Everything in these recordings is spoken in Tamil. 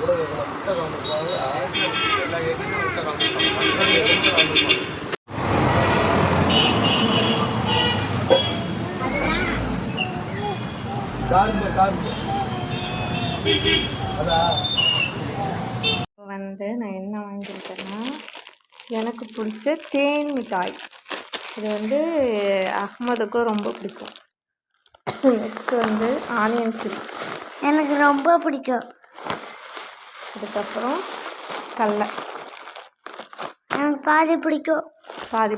ஊடகங்களை முட்டை கலந்துருப்பாங்க, எல்லா ஏரியுமே முட்டை கலந்துருப்பாங்க. வந்து நான் என்ன வாங்கியிருக்கேன்னா, எனக்கு பிடிச்ச தேன் மிட்டாய். இது வந்து அஹ்மதுக்கும் ரொம்ப பிடிக்கும். நெக்ஸ்ட் வந்து ஆனியன் சிப்ஸ் எனக்கு ரொம்ப பிடிக்கும். அதுக்கப்புறம் கடலை எனக்கு பாதி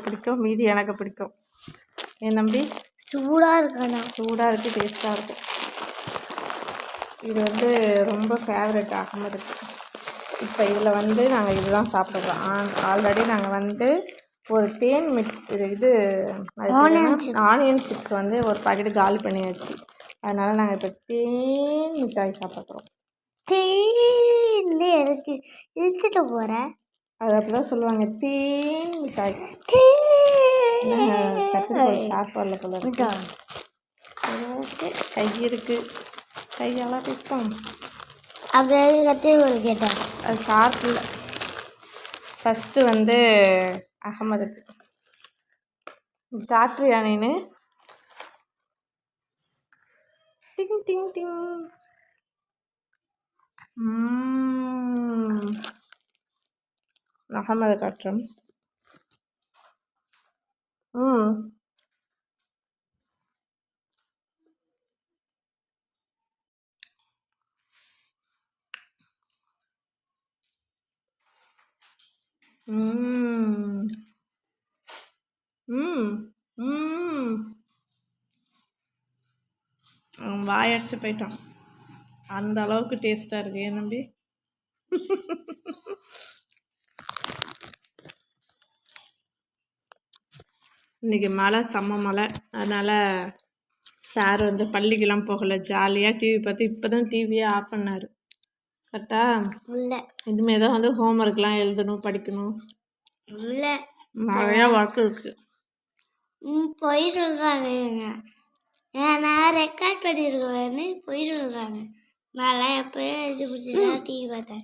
பிடிக்கும். மீதி எனக்கு பிடிக்கும். என் தம்பி சூடாக இருக்கா? சூடாக இருக்குது, டேஸ்ட்டாக இருக்கும். இது வந்து ரொம்ப ஃபேவரட் அஹ்மதுக்கு. இப்போ இதில் வந்து நாங்கள் இதுதான் சாப்பிடுறோம். ஆல்ரெடி நாங்கள் வந்து ஒரு தேன் இது ஆனியன் சிப்ஸ் வந்து ஒரு பாக்கெட்டு காலி பண்ணியாச்சு. அதனால் நாங்கள் இப்போ தேன் மிட்டாய் சாப்பிட்றோம். தேன் எனக்கு இழுத்துட்டு போகிறேன். அது அப்படி தான் சொல்லுவாங்க, தேன் மிட்டாய். கத்திரிக்காய் ஷார்ப்பாக போல இருக்கு. கை இருக்குது, கையெல்லாம் பிடிக்கும். அப்படியே கத்திரிக்காய் கேட்டேன். அது ஷார்ப் இல்லை. ஃபஸ்ட்டு வந்து அகமதுக்கு காட்ரியா நீனு? டிங் டிங் டிங். அகமது காட்டுறோம். வாயடிச்சு போயிட்டான். அந்த அளவுக்கு டேஸ்ட்டாக இருக்கு. ஏன் நம்பி? இன்றைக்கி மழை, செம்ம மழை. அதனால் சார் வந்து பள்ளிக்கெல்லாம் போகலை, ஜாலியாக டிவி பார்த்து இப்போ தான் டிவியே ஆஃப் பண்ணார். கரெக்டா? இல்லை, இனிமேல் தான் வந்து ஹோம்ஒர்க்லாம் எழுதணும், படிக்கணும். இல்லை, நிறையா ஒர்க் இருக்குது. பொய் சொல்கிறாங்க. நான் ரெக்கார்ட் பண்ணியிருக்கேன்னு பொய் சொல்கிறாங்க. நான்லாம் எப்போயும் எழுதி பிடிச்சிதான் டிவி பார்த்தேன்.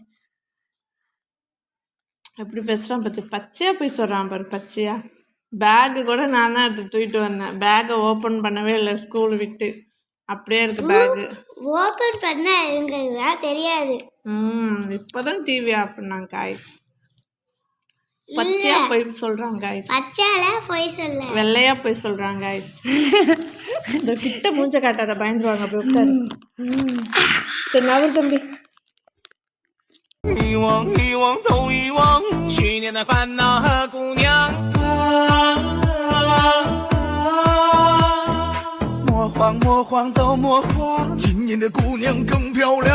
எப்படி பேசுகிறான் பற்றி, பச்சையாக போய் சொல்கிறான் பாரு. பச்சையாக பேக்கு கூட நான் தான் எடுத்து தூக்கிட்டு வந்தேன். பேக்கை ஓப்பன் பண்ணவே இல்லை ஸ்கூல் விட்டு, அப்படியே இருக்குது பேக்கு. ஓப்பன் பண்ண எங்களுக்கு தான் தெரியாது. இப்போ தான் டிவி ஆஃப் பண்ணாங்க காய்ஸ். பச்சையாக போய் சொல்கிறாங்க காய்ஸ். பச்சையால போய் சொல்ல, வெள்ளையாக போய் சொல்கிறாங்க காய்ஸ். இந்த கிட்ட மூஞ்ச காட்டாத, பயந்துருவாங்க. அப்படி உட்காரு. சரி நவர் தம்பி.一望一望都遗忘去年的烦恼和姑娘，魔幻魔幻都魔幻，今年的姑娘更漂亮。